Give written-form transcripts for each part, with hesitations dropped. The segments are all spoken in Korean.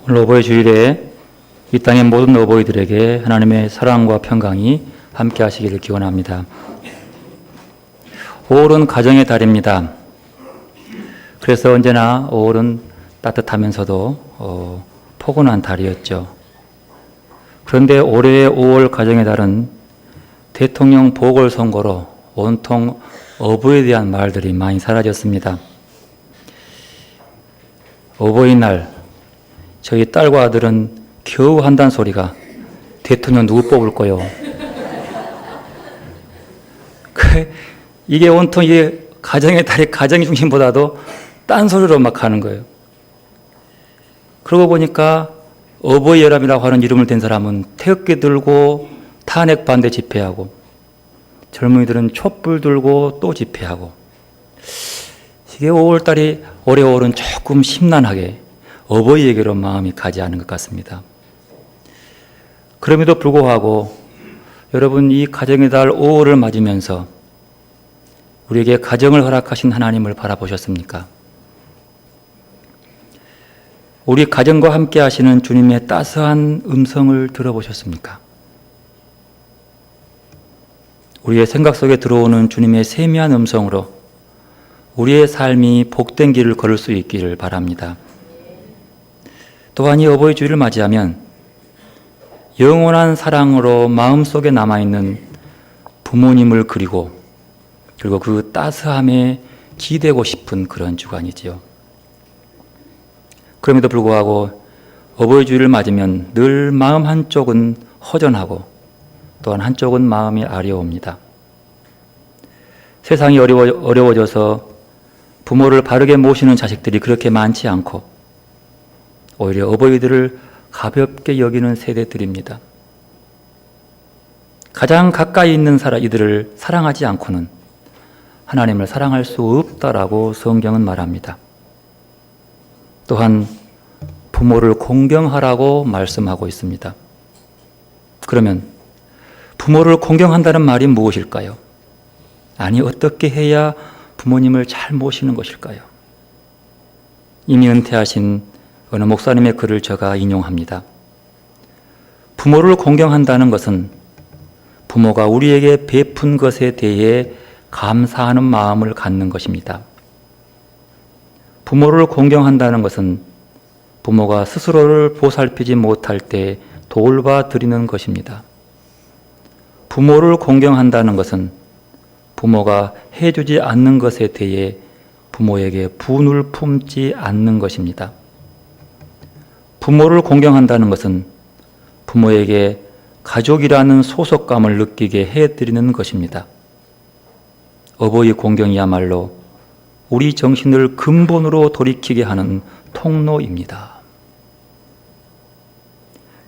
오늘 어버이 주일에 이 땅의 모든 어버이들에게 하나님의 사랑과 평강이 함께 하시기를 기원합니다. 5월은 가정의 달입니다. 그래서 언제나 5월은 따뜻하면서도 포근한 달이었죠. 그런데 올해의 5월 가정의 달은 대통령 보궐선거로 온통 어부에 대한 말들이 많이 사라졌습니다. 어버이날 저희 딸과 아들은 겨우 한다는 소리가 대통령 누구 뽑을 거요? 이게 온통 이게 가정의 달이 가정의 중심보다도 딴소리로 막 하는 거예요. 그러고 보니까 어버이연합이라고 하는 이름을 댄 사람은 태극기 들고 탄핵 반대 집회하고, 젊은이들은 촛불 들고 또 집회하고, 이게 5월달이 올해 5월은 조금 심란하게 어버이에게로 마음이 가지 않은 것 같습니다. 그럼에도 불구하고 여러분, 이 가정의 달 5월을 맞으면서 우리에게 가정을 허락하신 하나님을 바라보셨습니까? 우리 가정과 함께 하시는 주님의 따스한 음성을 들어보셨습니까? 우리의 생각 속에 들어오는 주님의 세미한 음성으로 우리의 삶이 복된 길을 걸을 수 있기를 바랍니다. 또한 이 어버이 주일을 맞이하면 영원한 사랑으로 마음속에 남아있는 부모님을 그리고 그리고 그 따스함에 기대고 싶은 그런 주간이지요. 그럼에도 불구하고 어버이 주일을 맞으면 늘 마음 한쪽은 허전하고 또한 한쪽은 마음이 아려옵니다. 세상이 어려워져서 부모를 바르게 모시는 자식들이 그렇게 많지 않고 오히려 어버이들을 가볍게 여기는 세대들입니다. 가장 가까이 있는 이들을 사랑하지 않고는 하나님을 사랑할 수 없다라고 성경은 말합니다. 또한 부모를 공경하라고 말씀하고 있습니다. 그러면 부모를 공경한다는 말이 무엇일까요? 아니, 어떻게 해야 부모님을 잘 모시는 것일까요? 이미 은퇴하신 어느 목사님의 글을 제가 인용합니다. 부모를 공경한다는 것은 부모가 우리에게 베푼 것에 대해 감사하는 마음을 갖는 것입니다. 부모를 공경한다는 것은 부모가 스스로를 보살피지 못할 때 돌봐 드리는 것입니다. 부모를 공경한다는 것은 부모가 해주지 않는 것에 대해 부모에게 분을 품지 않는 것입니다. 부모를 공경한다는 것은 부모에게 가족이라는 소속감을 느끼게 해드리는 것입니다. 어버이 공경이야말로 우리 정신을 근본으로 돌이키게 하는 통로입니다.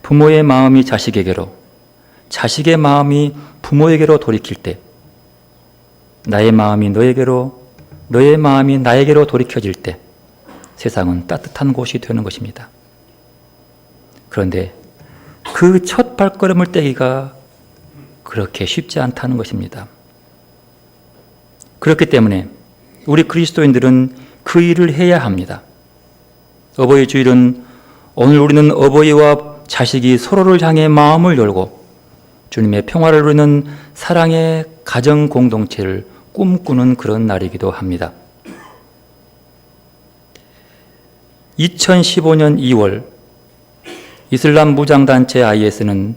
부모의 마음이 자식에게로, 자식의 마음이 부모에게로 돌이킬 때, 나의 마음이 너에게로, 너의 마음이 나에게로 돌이켜질 때 세상은 따뜻한 곳이 되는 것입니다. 그런데 그 첫 발걸음을 떼기가 그렇게 쉽지 않다는 것입니다. 그렇기 때문에 우리 그리스도인들은 그 일을 해야 합니다. 어버이 주일은 오늘 우리는 어버이와 자식이 서로를 향해 마음을 열고 주님의 평화를 누리는 사랑의 가정 공동체를 꿈꾸는 그런 날이기도 합니다. 2015년 2월 이슬람 무장단체 IS는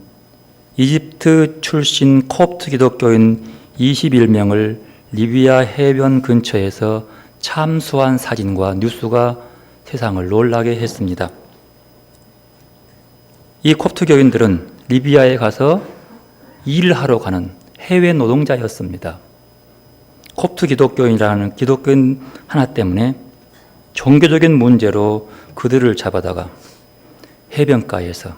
이집트 출신 콥트 기독교인 21명을 리비아 해변 근처에서 참수한 사진과 뉴스가 세상을 놀라게 했습니다. 이 콥트 교인들은 리비아에 가서 일하러 가는 해외 노동자였습니다. 콥트 기독교인이라는 기독교인 하나 때문에 종교적인 문제로 그들을 잡아다가 해변가에서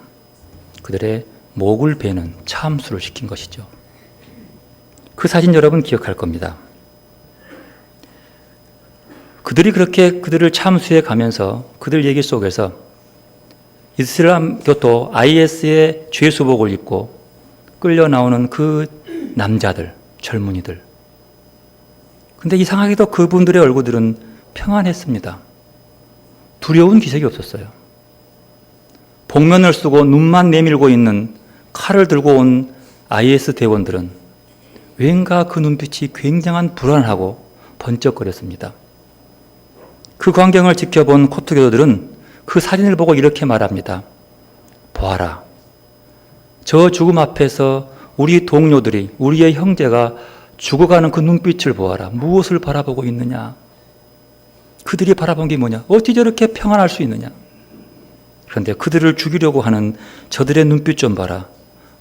그들의 목을 베는 참수를 시킨 것이죠. 그 사진 여러분 기억할 겁니다. 그들이 그렇게 그들을 참수해 가면서 그들 얘기 속에서 이슬람 교토 IS의 죄수복을 입고 끌려 나오는 그 남자들, 젊은이들. 근데 이상하게도 그분들의 얼굴들은 평안했습니다. 두려운 기색이 없었어요. 복면을 쓰고 눈만 내밀고 있는 칼을 들고 온 IS 대원들은 왠가 그 눈빛이 굉장한 불안하고 번쩍거렸습니다. 그 광경을 지켜본 코트 교도들은 그 사진을 보고 이렇게 말합니다. 보아라. 저 죽음 앞에서 우리 동료들이, 우리의 형제가 죽어가는 그 눈빛을 보아라. 무엇을 바라보고 있느냐? 그들이 바라본 게 뭐냐? 어찌 저렇게 평안할 수 있느냐? 그런데 그들을 죽이려고 하는 저들의 눈빛 좀 봐라.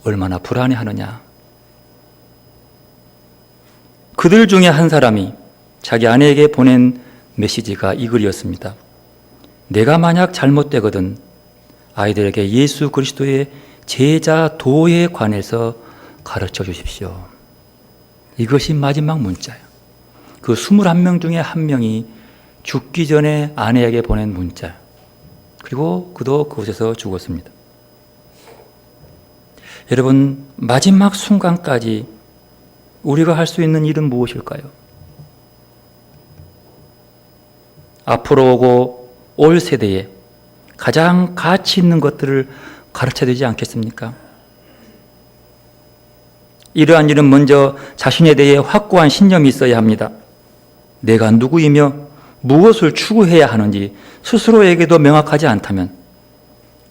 얼마나 불안해하느냐? 그들 중에 한 사람이 자기 아내에게 보낸 메시지가 이 글이었습니다. 내가 만약 잘못되거든 아이들에게 예수 그리스도의 제자 도에 관해서 가르쳐 주십시오. 이것이 마지막 문자예요. 그 21명 중에 한 명이 죽기 전에 아내에게 보낸 문자예요. 그리고 그도 그곳에서 죽었습니다. 여러분, 마지막 순간까지 우리가 할 수 있는 일은 무엇일까요? 앞으로 오고 올 세대에 가장 가치 있는 것들을 가르쳐야 되지 않겠습니까? 이러한 일은 먼저 자신에 대해 확고한 신념이 있어야 합니다. 내가 누구이며 무엇을 추구해야 하는지 스스로에게도 명확하지 않다면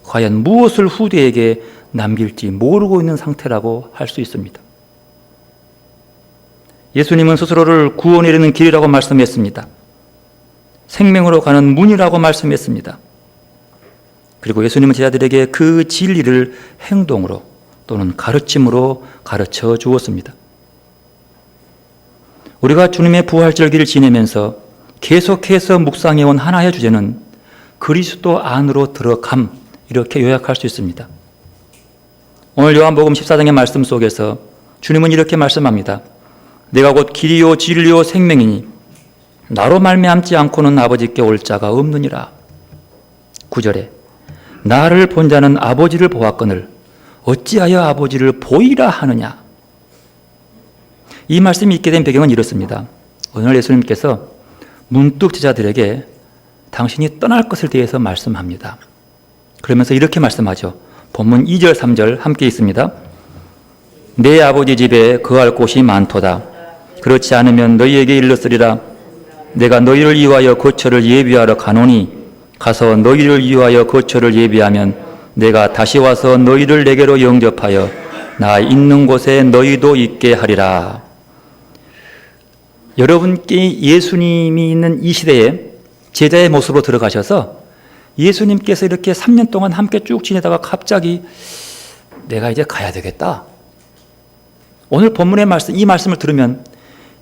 과연 무엇을 후대에게 남길지 모르고 있는 상태라고 할 수 있습니다. 예수님은 스스로를 구원에 이르는 길이라고 말씀했습니다. 생명으로 가는 문이라고 말씀했습니다. 그리고 예수님은 제자들에게 그 진리를 행동으로 또는 가르침으로 가르쳐 주었습니다. 우리가 주님의 부활절기를 지내면서 계속해서 묵상해온 하나의 주제는 그리스도 안으로 들어감, 이렇게 요약할 수 있습니다. 오늘 요한복음 14장의 말씀 속에서 주님은 이렇게 말씀합니다. 내가 곧 길이요 진리요 생명이니 나로 말미암지 않고는 아버지께 올 자가 없느니라. 9절에 나를 본 자는 아버지를 보았거늘 어찌하여 아버지를 보이라 하느냐. 이 말씀이 있게 된 배경은 이렇습니다. 오늘 예수님께서 문득 제자들에게 당신이 떠날 것을 대해서 말씀합니다. 그러면서 이렇게 말씀하죠. 본문 2절 3절 함께 있습니다. 내 아버지 집에 거할 곳이 많도다. 그렇지 않으면 너희에게 일렀으리라. 내가 너희를 위하여 거처를 예비하러 가노니 가서 너희를 위하여 거처를 예비하면 내가 다시 와서 너희를 내게로 영접하여 나 있는 곳에 너희도 있게 하리라. 여러분께 예수님이 있는 이 시대에 제자의 모습으로 들어가셔서 예수님께서 이렇게 3년 동안 함께 쭉 지내다가 갑자기 내가 이제 가야 되겠다. 오늘 본문의 말씀, 이 말씀을 들으면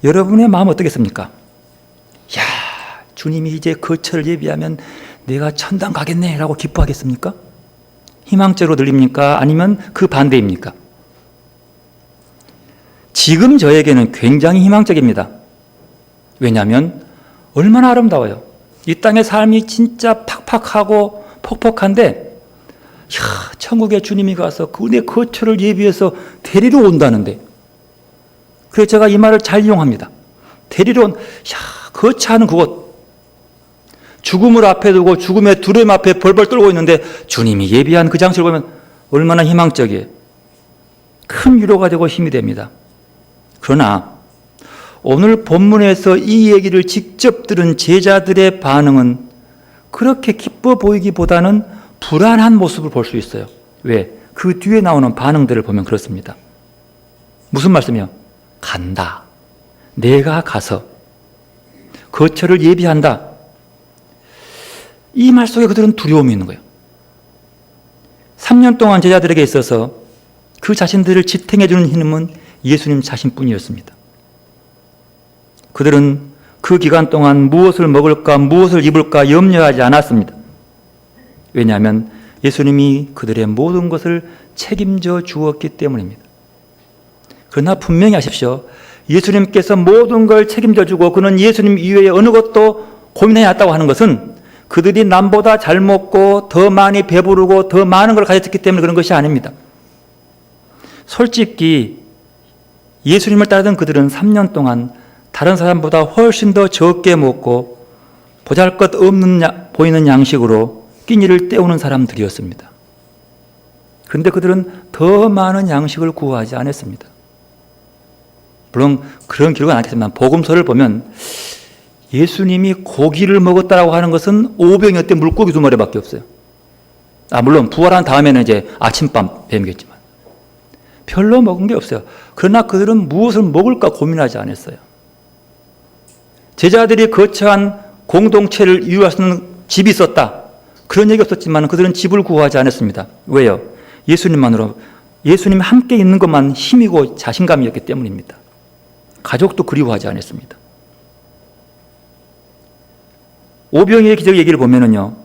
여러분의 마음 어떻겠습니까? 야, 주님이 이제 거처를 예비하면 내가 천당 가겠네 라고 기뻐하겠습니까? 희망적으로 들립니까? 아니면 그 반대입니까? 지금 저에게는 굉장히 희망적입니다. 왜냐하면 얼마나 아름다워요. 이 땅의 삶이 진짜 팍팍하고 폭폭한데 천국에 주님이 가서 내 거처를 예비해서 데리러 온다는데, 그래서 제가 이 말을 잘 이용합니다. 데리러 온, 거처하는 그곳, 죽음을 앞에 두고 죽음의 두려움 앞에 벌벌 떨고 있는데 주님이 예비한 그 장소를 보면 얼마나 희망적이에요. 큰 위로가 되고 힘이 됩니다. 그러나 오늘 본문에서 이 얘기를 직접 들은 제자들의 반응은 그렇게 기뻐 보이기보다는 불안한 모습을 볼 수 있어요. 왜? 그 뒤에 나오는 반응들을 보면 그렇습니다. 무슨 말씀이요? 간다. 내가 가서 거처를 예비한다. 이 말 속에 그들은 두려움이 있는 거예요. 3년 동안 제자들에게 있어서 그 자신들을 지탱해 주는 힘은 예수님 자신뿐이었습니다. 그들은 그 기간 동안 무엇을 먹을까, 무엇을 입을까 염려하지 않았습니다. 왜냐하면 예수님이 그들의 모든 것을 책임져 주었기 때문입니다. 그러나 분명히 아십시오. 예수님께서 모든 걸 책임져 주고 그는 예수님 이외에 어느 것도 고민하지 않았다고 하는 것은 그들이 남보다 잘 먹고 더 많이 배부르고 더 많은 걸 가졌기 때문에 그런 것이 아닙니다. 솔직히 예수님을 따르던 그들은 3년 동안 다른 사람보다 훨씬 더 적게 먹고 보잘것없는 보이는 양식으로 끼니를 때우는 사람들이었습니다. 그런데 그들은 더 많은 양식을 구하지 않았습니다. 물론 그런 기록은 않겠지만 복음서를 보면 예수님이 고기를 먹었다라고 하는 것은 오병이어 때 물고기 2마리밖에 없어요. 물론 부활한 다음에는 이제 아침밤 뱀이겠지만 별로 먹은 게 없어요. 그러나 그들은 무엇을 먹을까 고민하지 않았어요. 제자들이 거처한 공동체를 이루할 수 있는 집이 있었다. 그런 얘기 없었지만 그들은 집을 구하지 않았습니다. 왜요? 예수님만으로, 예수님 함께 있는 것만 힘이고 자신감이었기 때문입니다. 가족도 그리워하지 않았습니다. 오병이의 기적 얘기를 보면은요,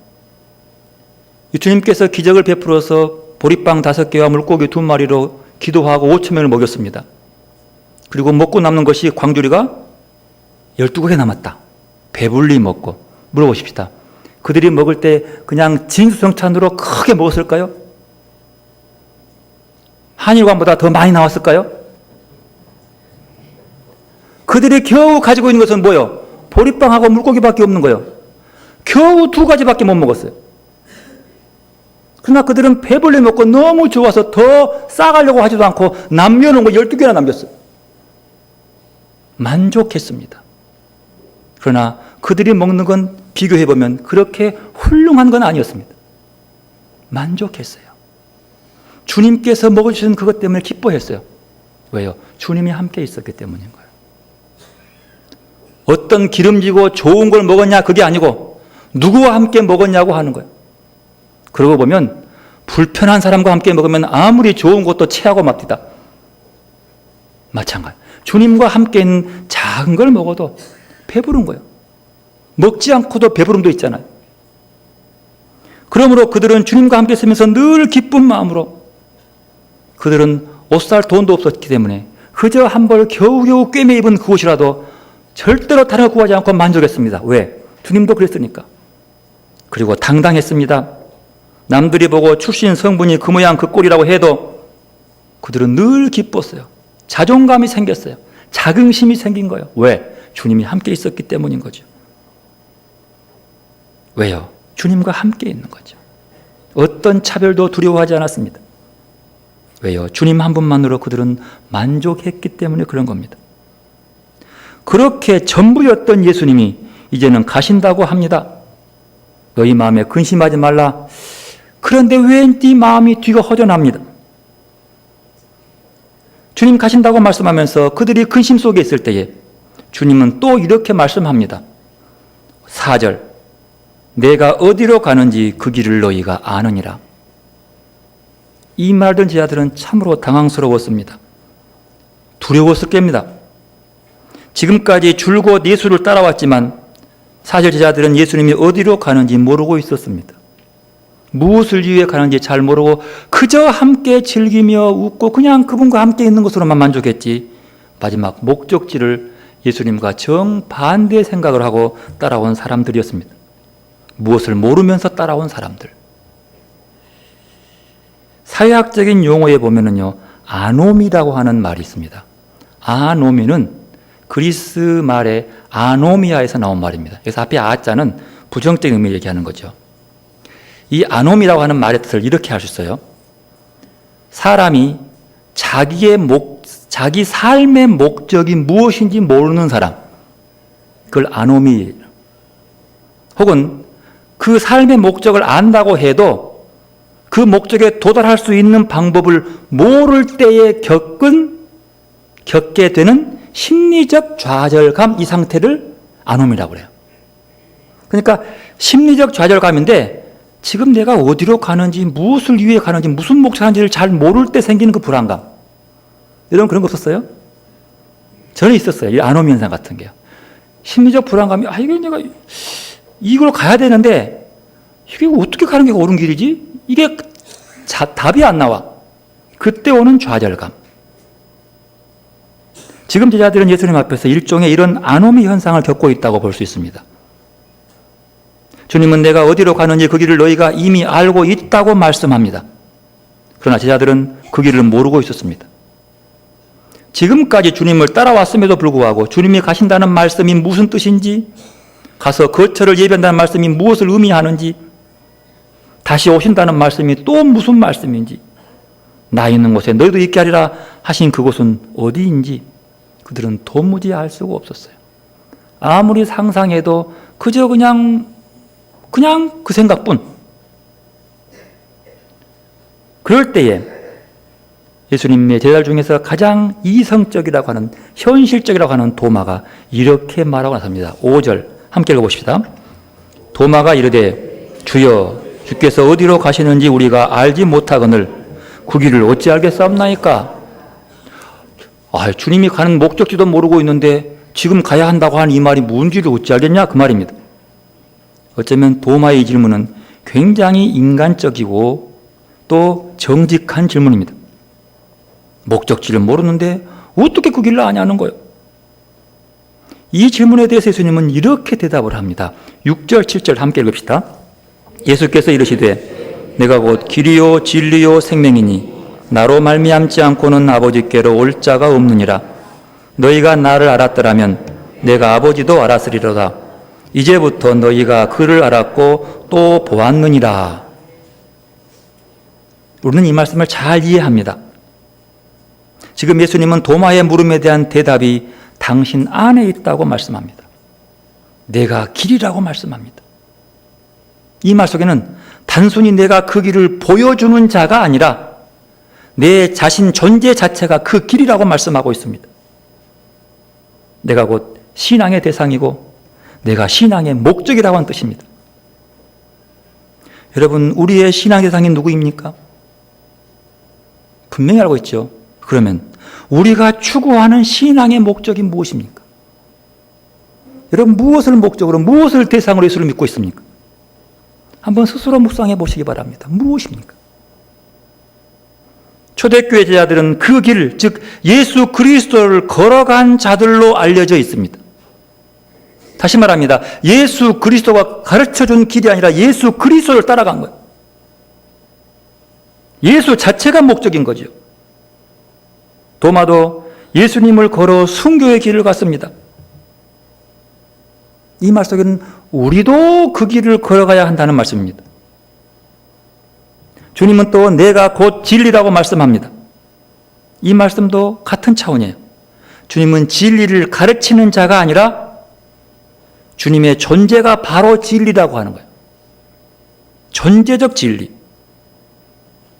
주님께서 기적을 베풀어서 보리빵 5개와 물고기 2마리로 기도하고 5,000명을 먹였습니다. 그리고 먹고 남는 것이 광주리가 12국에 남았다. 배불리 먹고. 물어보십시다. 그들이 먹을 때 그냥 진수성찬으로 크게 먹었을까요? 한일관보다 더 많이 나왔을까요? 그들이 겨우 가지고 있는 것은 뭐예요? 보리빵하고 물고기밖에 없는 거예요. 겨우 2가지밖에 못 먹었어요. 그러나 그들은 배불리 먹고 너무 좋아서 더 싸가려고 하지도 않고 남겨놓은 거 12개나 남겼어요. 만족했습니다. 그러나 그들이 먹는 건 비교해보면 그렇게 훌륭한 건 아니었습니다. 만족했어요. 주님께서 먹어주신 그것 때문에 기뻐했어요. 왜요? 주님이 함께 있었기 때문인 거예요. 어떤 기름지고 좋은 걸 먹었냐 그게 아니고 누구와 함께 먹었냐고 하는 거예요. 그러고 보면 불편한 사람과 함께 먹으면 아무리 좋은 것도 체하고 맙디다. 마찬가지. 주님과 함께 있는 작은 걸 먹어도 배부른 거예요. 먹지 않고도 배부름도 있잖아요. 그러므로 그들은 주님과 함께 있으면서 늘 기쁜 마음으로, 그들은 옷 살 돈도 없었기 때문에 그저 한 벌 겨우겨우 꿰매 입은 그옷이라도 절대로 다른 걸 구하지 않고 만족했습니다. 왜? 주님도 그랬으니까. 그리고 당당했습니다. 남들이 보고 출신 성분이 그 모양 그 꼴이라고 해도 그들은 늘 기뻤어요. 자존감이 생겼어요. 자긍심이 생긴 거예요. 왜? 주님이 함께 있었기 때문인 거죠. 왜요? 주님과 함께 있는 거죠. 어떤 차별도 두려워하지 않았습니다. 왜요? 주님 한 분만으로 그들은 만족했기 때문에 그런 겁니다. 그렇게 전부였던 예수님이 이제는 가신다고 합니다. 너희 마음에 근심하지 말라. 그런데 왠지 마음이 뒤가 허전합니다. 주님 가신다고 말씀하면서 그들이 근심 속에 있을 때에 주님은 또 이렇게 말씀합니다. 4절, 내가 어디로 가는지 그 길을 너희가 아느니라. 이 말을 듣는 제자들은 참으로 당황스러웠습니다. 두려웠을 겁니다. 지금까지 줄곧 예수를 따라왔지만 사실 제자들은 예수님이 어디로 가는지 모르고 있었습니다. 무엇을 위해 가는지 잘 모르고 그저 함께 즐기며 웃고 그냥 그분과 함께 있는 것으로만 만족했지, 마지막 목적지를 예수님과 정반대의 생각을 하고 따라온 사람들이었습니다. 무엇을 모르면서 따라온 사람들. 사회학적인 용어에 보면은요, 아노미라고 하는 말이 있습니다. 아노미는 그리스 말의 아노미아에서 나온 말입니다. 그래서 앞에 아자는 부정적인 의미를 얘기하는 거죠. 이 아노미라고 하는 말의 뜻을 이렇게 할 수 있어요. 사람이 자기 삶의 목적이 무엇인지 모르는 사람, 그걸 아노미. 혹은 그 삶의 목적을 안다고 해도 그 목적에 도달할 수 있는 방법을 모를 때에 겪게 되는 심리적 좌절감, 이 상태를 아노미라고 그래요. 그러니까 심리적 좌절감인데 지금 내가 어디로 가는지, 무엇을 위해 가는지, 무슨 목적인지를 잘 모를 때 생기는 그 불안감. 여러분 그런 거 없었어요? 저는 있었어요. 이 아노미 현상 같은 게요. 심리적 불안감이, 이게 내가 이걸 가야 되는데 이게 어떻게 가는 게 옳은 길이지? 이게 답이 안 나와. 그때 오는 좌절감. 지금 제자들은 예수님 앞에서 일종의 이런 아노미 현상을 겪고 있다고 볼 수 있습니다. 주님은 내가 어디로 가는지 그 길을 너희가 이미 알고 있다고 말씀합니다. 그러나 제자들은 그 길을 모르고 있었습니다. 지금까지 주님을 따라왔음에도 불구하고 주님이 가신다는 말씀이 무슨 뜻인지, 가서 거처를 예비한다는 말씀이 무엇을 의미하는지, 다시 오신다는 말씀이 또 무슨 말씀인지 나 있는 곳에 너희도 있게 하리라 하신 그곳은 어디인지 그들은 도무지 알 수가 없었어요. 아무리 상상해도 그저 그냥 그 생각뿐. 그럴 때에 예수님의 제자들 중에서 가장 이성적이라고 하는, 현실적이라고 하는 도마가 이렇게 말하고 나섭니다. 5절 함께 읽어봅시다. 도마가 이르되 주여, 주께서 어디로 가시는지 우리가 알지 못하거늘 그 길을 어찌 알겠사옵나이까? 주님이 가는 목적지도 모르고 있는데 지금 가야 한다고 하는 이 말이 뭔지를 어찌 알겠냐? 그 말입니다. 어쩌면 도마의 이 질문은 굉장히 인간적이고 또 정직한 질문입니다. 목적지를 모르는데 어떻게 그 길을 아냐는 거예요. 이 질문에 대해서 예수님은 이렇게 대답을 합니다. 6절 7절 함께 읽읍시다. 예수께서 이르시되 내가 곧 길이요 진리요 생명이니 나로 말미암지 않고는 아버지께로 올 자가 없느니라. 너희가 나를 알았더라면 내가 아버지도 알았으리로다. 이제부터 너희가 그를 알았고 또 보았느니라. 우리는 이 말씀을 잘 이해합니다. 지금 예수님은 도마의 물음에 대한 대답이 당신 안에 있다고 말씀합니다. 내가 길이라고 말씀합니다. 이 말 속에는 단순히 내가 그 길을 보여주는 자가 아니라 내 자신 존재 자체가 그 길이라고 말씀하고 있습니다. 내가 곧 신앙의 대상이고 내가 신앙의 목적이라고 하는 뜻입니다. 여러분, 우리의 신앙의 대상이 누구입니까? 분명히 알고 있죠. 그러면 우리가 추구하는 신앙의 목적이 무엇입니까? 여러분, 무엇을 목적으로, 무엇을 대상으로 예수를 믿고 있습니까? 한번 스스로 묵상해 보시기 바랍니다. 무엇입니까? 초대교회 제자들은 그 길, 즉 예수 그리스도를 걸어간 자들로 알려져 있습니다. 다시 말합니다. 예수 그리스도가 가르쳐준 길이 아니라 예수 그리스도를 따라간 거예요. 예수 자체가 목적인 거죠. 도마도 예수님을 걸어 순교의 길을 갔습니다. 이 말 속에는 우리도 그 길을 걸어가야 한다는 말씀입니다. 주님은 또 내가 곧 진리라고 말씀합니다. 이 말씀도 같은 차원이에요. 주님은 진리를 가르치는 자가 아니라 주님의 존재가 바로 진리라고 하는 거예요. 존재적 진리.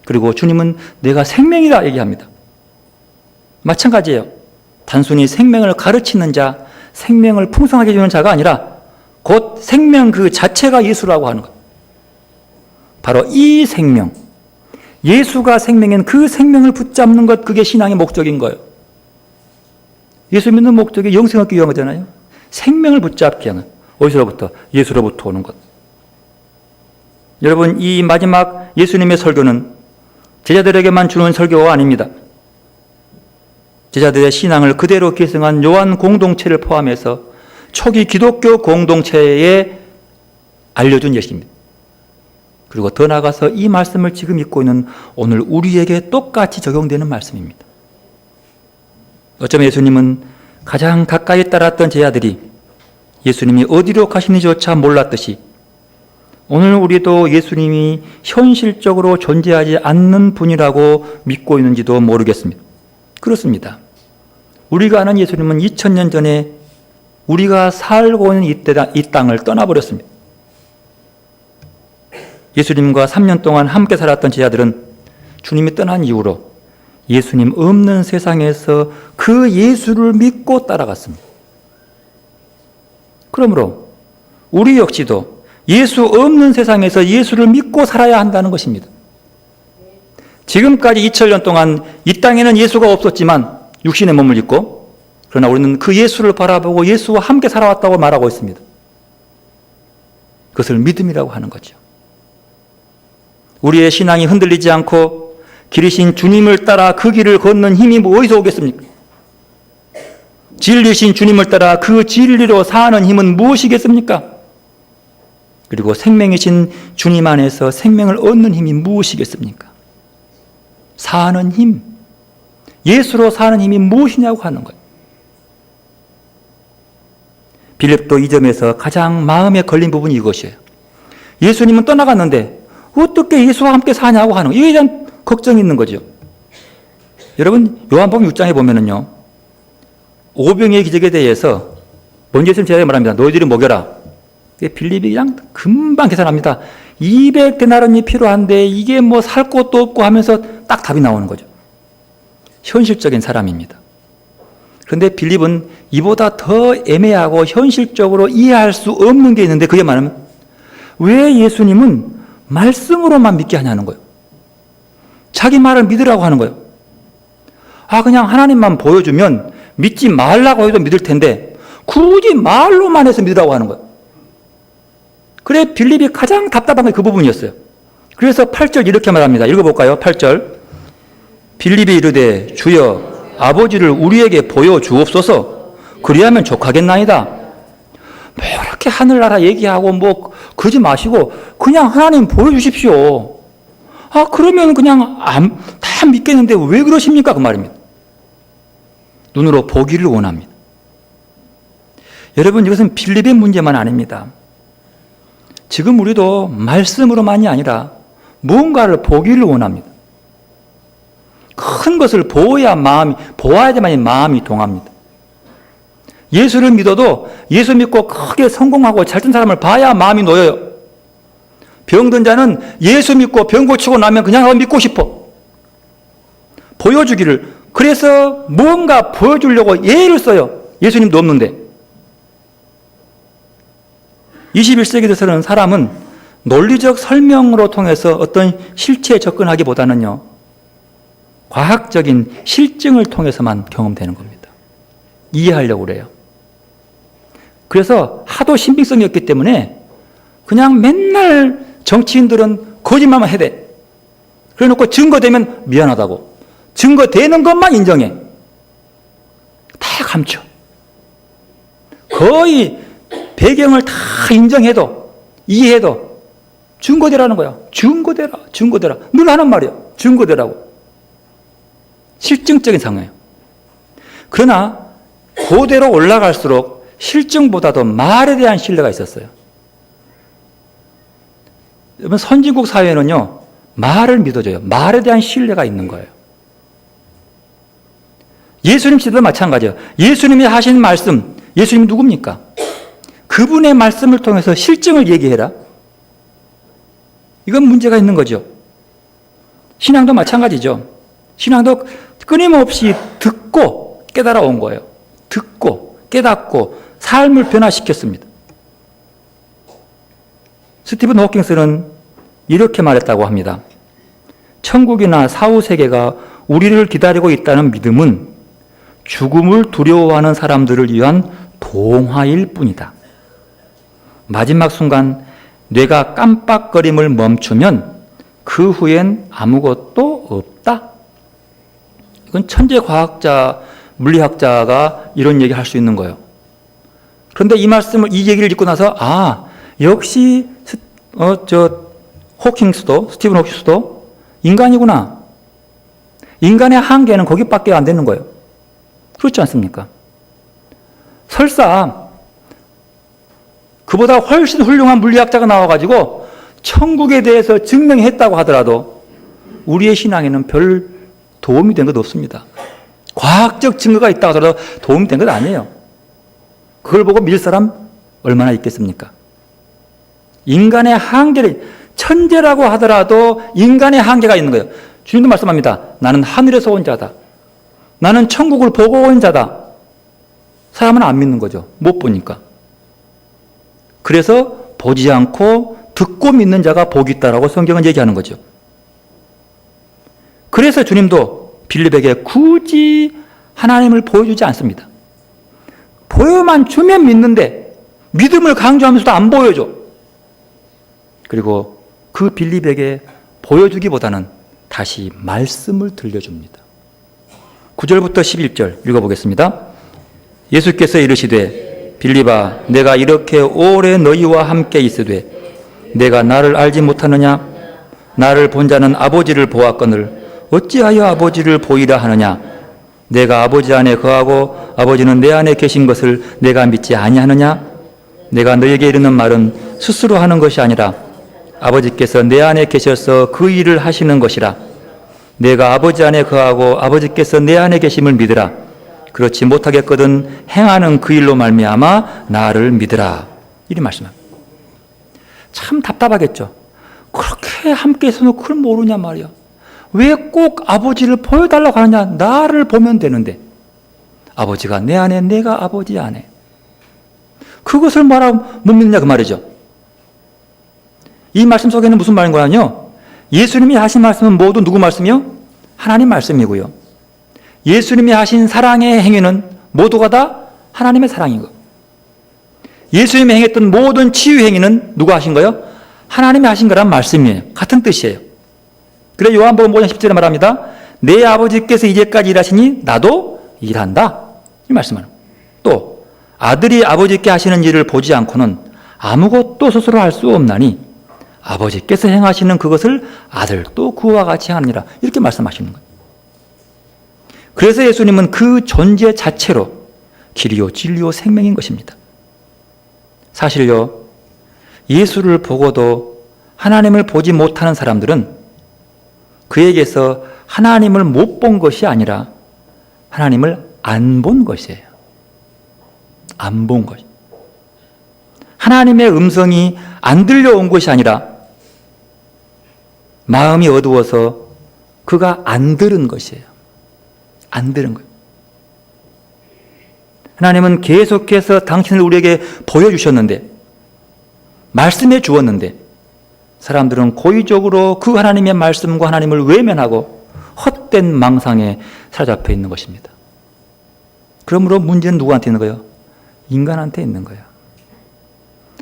그리고 주님은 내가 생명이라 얘기합니다. 마찬가지예요. 단순히 생명을 가르치는 자, 생명을 풍성하게 해주는 자가 아니라 곧 생명 그 자체가 예수라고 하는 것. 바로 이 생명, 예수가 생명인 그 생명을 붙잡는 것, 그게 신앙의 목적인 거예요. 예수 믿는 목적이 영생 얻기 위한 거잖아요. 생명을 붙잡기 위한 것. 어디서부터? 예수로부터 오는 것. 여러분, 이 마지막 예수님의 설교는 제자들에게만 주는 설교가 아닙니다. 제자들의 신앙을 그대로 계승한 요한 공동체를 포함해서 초기 기독교 공동체에 알려준 예시입니다. 그리고 더 나아가서 이 말씀을 지금 읽고 있는 오늘 우리에게 똑같이 적용되는 말씀입니다. 어쩌면 예수님은 가장 가까이 따랐던 제자들이 예수님이 어디로 가시는지조차 몰랐듯이 오늘 우리도 예수님이 현실적으로 존재하지 않는 분이라고 믿고 있는지도 모르겠습니다. 그렇습니다. 우리가 아는 예수님은 2000년 전에 우리가 살고 있는 이 땅을 떠나버렸습니다. 예수님과 3년 동안 함께 살았던 제자들은 주님이 떠난 이후로 예수님 없는 세상에서 그 예수를 믿고 따라갔습니다. 그러므로 우리 역시도 예수 없는 세상에서 예수를 믿고 살아야 한다는 것입니다. 지금까지 2000년 동안 이 땅에는 예수가 없었지만 육신의 몸을 입고, 그러나 우리는 그 예수를 바라보고 예수와 함께 살아왔다고 말하고 있습니다. 그것을 믿음이라고 하는 거죠. 우리의 신앙이 흔들리지 않고 길이신 주님을 따라 그 길을 걷는 힘이 어디서 오겠습니까? 진리신 주님을 따라 그 진리로 사는 힘은 무엇이겠습니까? 그리고 생명이신 주님 안에서 생명을 얻는 힘이 무엇이겠습니까? 사는 힘, 예수로 사는 힘이 무엇이냐고 하는 거예요. 빌립도 이 점에서 가장 마음에 걸린 부분이 이것이에요. 예수님은 떠나갔는데 어떻게 예수와 함께 사냐고 하는 거예요. 이에 대한 걱정이 있는 거죠. 여러분 요한복음 6장에 보면은요, 오병의 기적에 대해서 먼저 예수님 제자에게 말합니다. 너희들이 먹여라. 빌립이 그냥 금방 계산합니다. 200데나리온이 필요한데 이게 뭐 살 것도 없고 하면서 딱 답이 나오는 거죠. 현실적인 사람입니다. 그런데 빌립은 이보다 더 애매하고 현실적으로 이해할 수 없는 게 있는데, 그게 말하면 왜 예수님은 말씀으로만 믿게 하냐는 거예요. 자기 말을 믿으라고 하는 거예요. 그냥 하나님만 보여주면 믿지 말라고 해도 믿을 텐데 굳이 말로만 해서 믿으라고 하는 거예요. 그래 빌립이 가장 답답한 게 그 부분이었어요. 그래서 8절 이렇게 말합니다. 읽어볼까요? 8절. 빌립이 이르되 주여 아버지를 우리에게 보여주옵소서. 그리하면 족하겠나이다. 뭐 이렇게 하늘나라 얘기하고 뭐 그러지 마시고 그냥 하나님 보여주십시오. 그러면 그냥 다 믿겠는데 왜 그러십니까? 그 말입니다. 눈으로 보기를 원합니다. 여러분, 이것은 빌립의 문제만 아닙니다. 지금 우리도 말씀으로만이 아니라 무언가를 보기를 원합니다. 큰 것을 보아야지만 마음이 동합니다. 예수를 믿어도 예수 믿고 크게 성공하고 잘 된 사람을 봐야 마음이 놓여요. 병든 자는 예수 믿고 병 고치고 나면 그냥 믿고 싶어. 보여주기를. 그래서 무언가 보여주려고 예를 써요. 예수님도 없는데. 21세기 들어서는 사람은 논리적 설명으로 통해서 어떤 실체에 접근하기보다는요, 과학적인 실증을 통해서만 경험되는 겁니다. 이해하려고 그래요. 그래서 하도 신빙성이 없기 때문에 그냥 맨날 정치인들은 거짓말만 해대. 그래 놓고 증거되면 미안하다고. 증거되는 것만 인정해. 다 감춰. 거의 배경을 다 인정해도, 이해해도 증거대라는 거야. 증거대라. 늘 하는 말이에요. 증거대라고. 실증적인 상황이에요. 그러나 고대로 올라갈수록 실증보다도 말에 대한 신뢰가 있었어요. 여러분, 선진국 사회는요, 말을 믿어줘요. 말에 대한 신뢰가 있는 거예요. 예수님 시대도 마찬가지예요. 예수님이 하신 말씀, 예수님이 누굽니까? 그분의 말씀을 통해서 실증을 얘기해라. 이건 문제가 있는 거죠. 신앙도 마찬가지죠. 신앙도 끊임없이 듣고 깨달아 온 거예요. 듣고 깨닫고 삶을 변화시켰습니다. 스티븐 호킹스는 이렇게 말했다고 합니다. 천국이나 사후세계가 우리를 기다리고 있다는 믿음은 죽음을 두려워하는 사람들을 위한 동화일 뿐이다. 마지막 순간 뇌가 깜빡거림을 멈추면 그 후엔 아무것도 없다. 이건 천재 과학자, 물리학자가 이런 얘기를 할 수 있는 거예요. 그런데 이 얘기를 듣고 나서 역시 스티븐 호킹스도 인간이구나. 인간의 한계는 거기밖에 안 되는 거예요. 그렇지 않습니까? 설사 그보다 훨씬 훌륭한 물리학자가 나와가지고 천국에 대해서 증명했다고 하더라도 우리의 신앙에는 별 도움이 된 것 없습니다. 과학적 증거가 있다고 하더라도 도움이 된 것 아니에요. 그걸 보고 믿을 사람 얼마나 있겠습니까? 인간의 한계를, 천재라고 하더라도 인간의 한계가 있는 거예요. 주님도 말씀합니다. 나는 하늘에서 온 자다. 나는 천국을 보고 온 자다. 사람은 안 믿는 거죠. 못 보니까. 그래서 보지 않고 듣고 믿는 자가 복이 있다라고 성경은 얘기하는 거죠. 그래서 주님도 빌립에게 굳이 하나님을 보여주지 않습니다. 보여만 주면 믿는데 믿음을 강조하면서도 안 보여줘. 그리고 그 빌립에게 보여주기보다는 다시 말씀을 들려줍니다. 9절부터 11절 읽어보겠습니다. 예수께서 이르시되 빌립아 내가 이렇게 오래 너희와 함께 있으되 내가 나를 알지 못하느냐? 나를 본 자는 아버지를 보았거늘 어찌하여 아버지를 보이라 하느냐? 내가 아버지 안에 거하고 아버지는 내 안에 계신 것을 내가 믿지 아니하느냐? 내가 너에게 이르는 말은 스스로 하는 것이 아니라 아버지께서 내 안에 계셔서 그 일을 하시는 것이라. 내가 아버지 안에 거하고 아버지께서 내 안에 계심을 믿으라. 그렇지 못하겠거든 행하는 그 일로 말미암아 나를 믿으라. 이리 말씀합니다. 참 답답하겠죠. 그렇게 함께 있어도 그걸 모르냐 말이야. 왜 꼭 아버지를 보여달라고 하느냐. 나를 보면 되는데. 아버지가 내 안에, 내가 아버지 안에. 그것을 말하고 못 믿느냐 그 말이죠. 이 말씀 속에는 무슨 말인 거냐요. 예수님이 하신 말씀은 모두 누구 말씀이요? 하나님 말씀이고요. 예수님이 하신 사랑의 행위는 모두가 다 하나님의 사랑인 거. 예수님이 행했던 모든 치유 행위는 누가 하신 거예요? 하나님이 하신 거란 말씀이에요. 같은 뜻이에요. 그래 요한복음 5장 10절에 말합니다. 내 아버지께서 이제까지 일하시니 나도 일한다. 이 말씀을. 또 아들이 아버지께 하시는 일을 보지 않고는 아무것도 스스로 할 수 없나니 아버지께서 행하시는 그것을 아들도 그와 같이 하느니라. 이렇게 말씀하시는 거예요. 그래서 예수님은 그 존재 자체로 길이요 진리요 생명인 것입니다. 사실요 예수를 보고도 하나님을 보지 못하는 사람들은 그에게서 하나님을 못 본 것이 아니라 하나님을 안 본 것이에요. 안 본 것. 하나님의 음성이 안 들려온 것이 아니라 마음이 어두워서 그가 안 들은 것이에요. 안 들은 거예요. 하나님은 계속해서 당신을 우리에게 보여주셨는데 말씀해 주었는데 사람들은 고의적으로 그 하나님의 말씀과 하나님을 외면하고 헛된 망상에 사로잡혀 있는 것입니다. 그러므로 문제는 누구한테 있는 거예요? 인간한테 있는 거예요.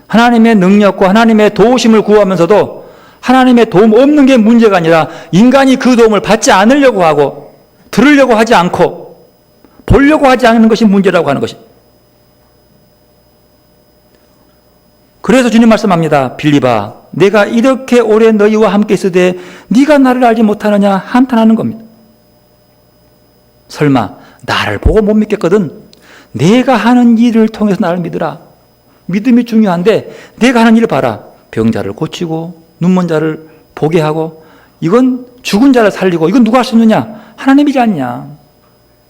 하나님의 능력과 하나님의 도우심을 구하면서도 하나님의 도움 없는 게 문제가 아니라 인간이 그 도움을 받지 않으려고 하고 들으려고 하지 않고 보려고 하지 않는 것이 문제라고 하는 것이. 그래서 주님 말씀합니다. 빌립아, 내가 이렇게 오래 너희와 함께 있으되 네가 나를 알지 못하느냐 한탄하는 겁니다. 설마 나를 보고 못 믿겠거든. 내가 하는 일을 통해서 나를 믿으라. 믿음이 중요한데 내가 하는 일을 봐라. 병자를 고치고 눈먼 자를 보게 하고 이건 죽은 자를 살리고 이건 누가 할 수 있느냐? 하나님이지 않냐.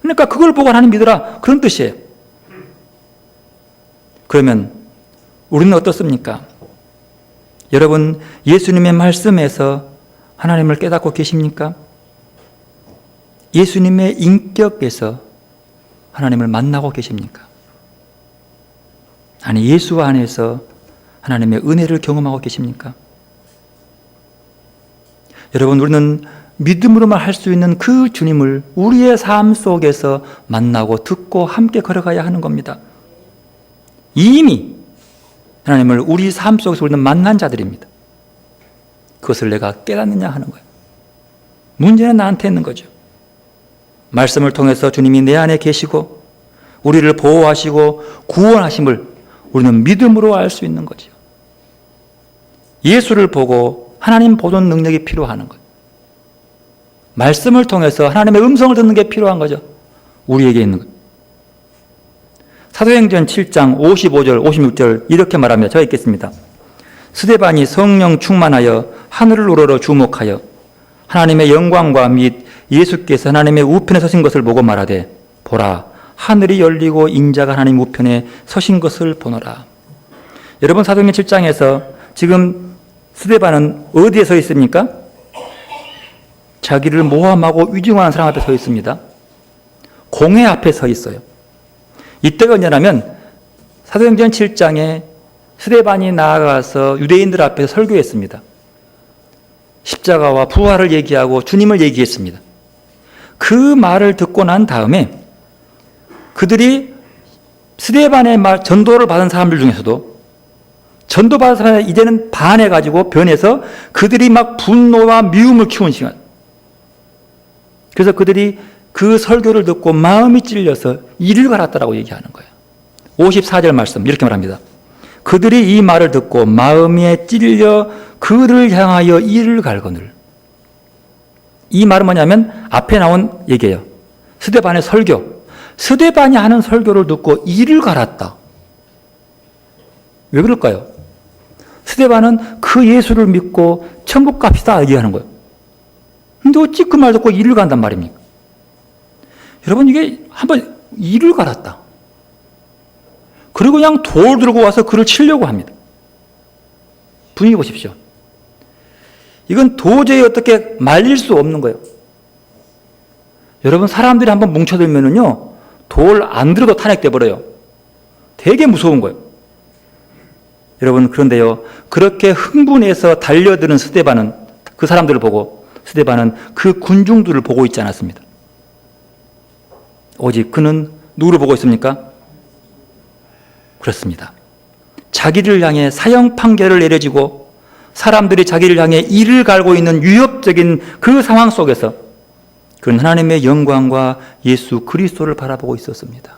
그러니까 그걸 보고 하나님 믿으라. 그런 뜻이에요. 그러면 우리는 어떻습니까? 여러분 예수님의 말씀에서 하나님을 깨닫고 계십니까? 예수님의 인격에서 하나님을 만나고 계십니까? 아니 예수 안에서 하나님의 은혜를 경험하고 계십니까? 여러분 우리는 믿음으로만 할 수 있는 그 주님을 우리의 삶 속에서 만나고 듣고 함께 걸어가야 하는 겁니다. 이미 하나님을 우리 삶 속에서 우리는 만난 자들입니다. 그것을 내가 깨닫느냐 하는 거예요. 문제는 나한테 있는 거죠. 말씀을 통해서 주님이 내 안에 계시고 우리를 보호하시고 구원하심을 우리는 믿음으로 알 수 있는 거죠. 예수를 보고 하나님 보는 능력이 필요한 거예요. 말씀을 통해서 하나님의 음성을 듣는 게 필요한 거죠. 우리에게 있는 거예요. 사도행전 7장 55절 56절 이렇게 말합니다. 제가 읽겠습니다. 스데반이 성령 충만하여 하늘을 우러러 주목하여 하나님의 영광과 및 예수께서 하나님의 우편에 서신 것을 보고 말하되 보라 하늘이 열리고 인자가 하나님 우편에 서신 것을 보노라. 여러분 사도행전 7장에서 지금 스데반은 어디에 서 있습니까? 자기를 모함하고 위증하는 사람 앞에 서 있습니다. 공회 앞에 서 있어요. 이때가 언제냐면 사도행전 7장에 스데반이 나아가서 유대인들 앞에서 설교했습니다. 십자가와 부활을 얘기하고 주님을 얘기했습니다. 그 말을 듣고 난 다음에 그들이 스데반의 말, 전도를 받은 사람들 중에서도 전도받은 사람이 이제는 반해가지고 변해서 그들이 막 분노와 미움을 키운 시간. 그래서 그들이 그 설교를 듣고 마음이 찔려서 이를 갈았다라고 얘기하는 거예요. 54절 말씀 이렇게 말합니다. 그들이 이 말을 듣고 마음에 찔려 그를 향하여 이를 갈거늘. 이 말은 뭐냐면 앞에 나온 얘기예요. 스데반의 설교. 스데반이 하는 설교를 듣고 이를 갈았다. 왜 그럴까요? 스데반은 그 예수를 믿고 천국 갑시다 얘기하는 거예요. 근데 근데 어찌 그 말 듣고 이를 간단 말입니까? 여러분, 이게 한번 이를 갈았다. 그리고 그냥 돌 들고 와서 그를 치려고 합니다. 분위기 보십시오. 이건 도저히 어떻게 말릴 수 없는 거예요. 여러분, 사람들이 한번 뭉쳐들면은요, 돌 안 들어도 탄핵돼 버려요. 되게 무서운 거예요. 여러분, 그런데요, 그렇게 흥분해서 달려드는 스데반은, 그 사람들을 보고 스데반은 그 군중들을 보고 있지 않았습니다. 오직 그는 누구를 보고 있습니까? 그렇습니다. 자기를 향해 사형 판결을 내려지고 사람들이 자기를 향해 이를 갈고 있는 위협적인 그 상황 속에서 그는 하나님의 영광과 예수 그리스도를 바라보고 있었습니다.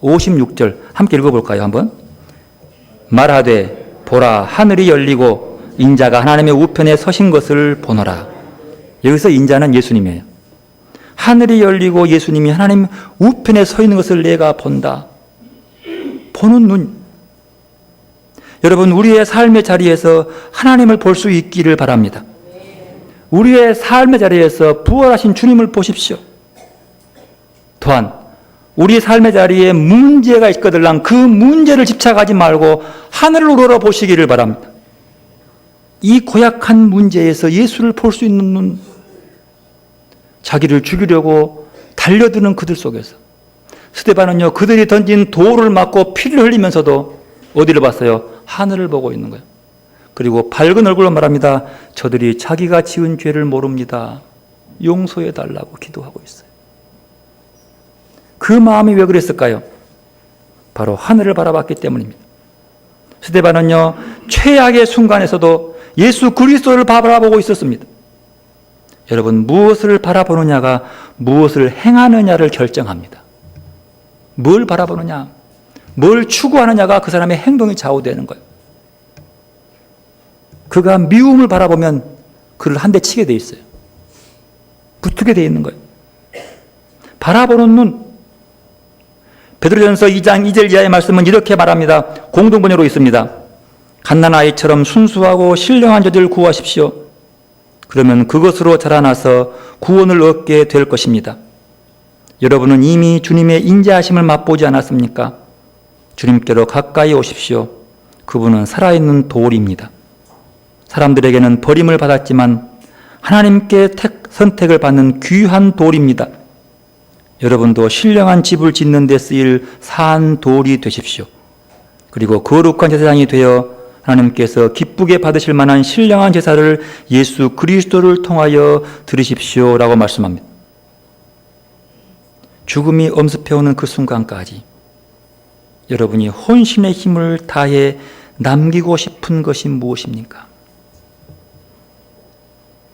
56절 함께 읽어볼까요? 한번. 말하되 보라 하늘이 열리고 인자가 하나님의 우편에 서신 것을 보노라. 여기서 인자는 예수님이에요. 하늘이 열리고 예수님이 하나님 우편에 서 있는 것을 내가 본다. 보는 눈. 여러분, 우리의 삶의 자리에서 하나님을 볼 수 있기를 바랍니다. 우리의 삶의 자리에서 부활하신 주님을 보십시오. 또한 우리 삶의 자리에 문제가 있거들랑 그 문제를 집착하지 말고 하늘을 우러러 보시기를 바랍니다. 이 고약한 문제에서 예수를 볼 수 있는 눈, 자기를 죽이려고 달려드는 그들 속에서 스데반은요, 그들이 던진 돌을 맞고 피를 흘리면서도 어디를 봤어요? 하늘을 보고 있는 거예요. 그리고 밝은 얼굴로 말합니다. 저들이 자기가 지은 죄를 모릅니다. 용서해 달라고 기도하고 있어요. 그 마음이 왜 그랬을까요? 바로 하늘을 바라봤기 때문입니다. 스데반은요, 최악의 순간에서도 예수 그리스도를 바라보고 있었습니다. 여러분, 무엇을 바라보느냐가 무엇을 행하느냐를 결정합니다. 뭘 바라보느냐, 뭘 추구하느냐가 그 사람의 행동이 좌우되는 거예요. 그가 미움을 바라보면 그를 한 대 치게 돼 있어요. 붙게 돼 있는 거예요. 바라보는 눈. 베드로전서 2장 2절 이하의 말씀은 이렇게 말합니다. 공동번역으로 있습니다. 갓난아이처럼 순수하고 신령한 자들을 구하십시오. 그러면 그것으로 자라나서 구원을 얻게 될 것입니다. 여러분은 이미 주님의 인자하심을 맛보지 않았습니까? 주님께로 가까이 오십시오. 그분은 살아있는 돌입니다. 사람들에게는 버림을 받았지만 하나님께 선택을 받는 귀한 돌입니다. 여러분도 신령한 집을 짓는 데 쓰일 산 돌이 되십시오. 그리고 거룩한 제사장이 되어 하나님께서 기쁘게 받으실 만한 신령한 제사를 예수 그리스도를 통하여 드리십시오 라고 말씀합니다. 죽음이 엄습해오는 그 순간까지 여러분이 혼신의 힘을 다해 남기고 싶은 것이 무엇입니까?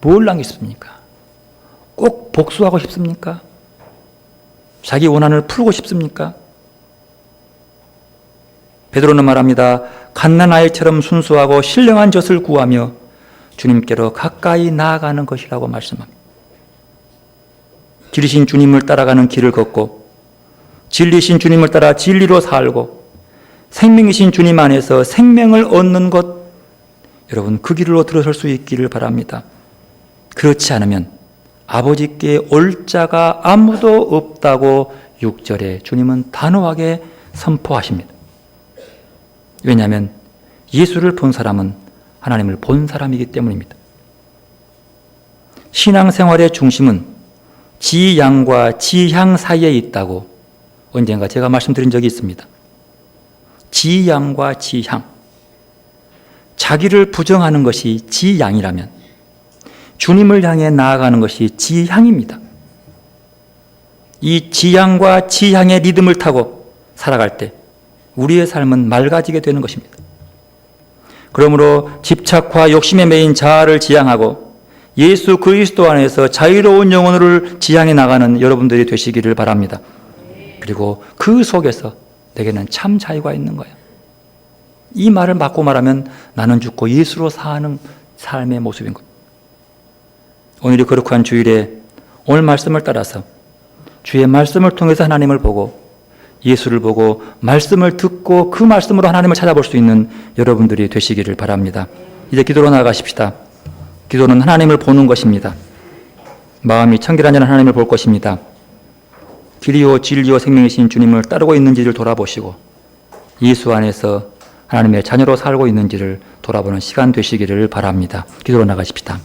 뭘 남겼습니까? 꼭 복수하고 싶습니까? 자기 원한을 풀고 싶습니까? 베드로는 말합니다. 갓난아이처럼 순수하고 신령한 젖을 구하며 주님께로 가까이 나아가는 것이라고 말씀합니다. 길이신 주님을 따라가는 길을 걷고 진리신 주님을 따라 진리로 살고 생명이신 주님 안에서 생명을 얻는 것, 여러분 그 길로 들어설 수 있기를 바랍니다. 그렇지 않으면 아버지께 올 자가 아무도 없다고 6절에 주님은 단호하게 선포하십니다. 왜냐하면 예수를 본 사람은 하나님을 본 사람이기 때문입니다. 신앙생활의 중심은 지양과 지향 사이에 있다고 언젠가 제가 말씀드린 적이 있습니다. 지양과 지향. 자기를 부정하는 것이 지양이라면 주님을 향해 나아가는 것이 지향입니다. 이 지향과 지향의 리듬을 타고 살아갈 때 우리의 삶은 맑아지게 되는 것입니다. 그러므로 집착과 욕심에 매인 자아를 지향하고 예수 그리스도 안에서 자유로운 영혼을 지향해 나가는 여러분들이 되시기를 바랍니다. 그리고 그 속에서 내게는 참 자유가 있는 거예요. 이 말을 맞고 말하면 나는 죽고 예수로 사는 삶의 모습인 겁니다. 오늘이 거룩한 주일에 오늘 말씀을 따라서 주의 말씀을 통해서 하나님을 보고 예수를 보고 말씀을 듣고 그 말씀으로 하나님을 찾아볼 수 있는 여러분들이 되시기를 바랍니다. 이제 기도로 나아가십시다. 기도는 하나님을 보는 것입니다. 마음이 청결하냐는 하나님을 볼 것입니다. 길이요 진리요 생명이신 주님을 따르고 있는지를 돌아보시고 예수 안에서 하나님의 자녀로 살고 있는지를 돌아보는 시간 되시기를 바랍니다. 기도로 나가십시다.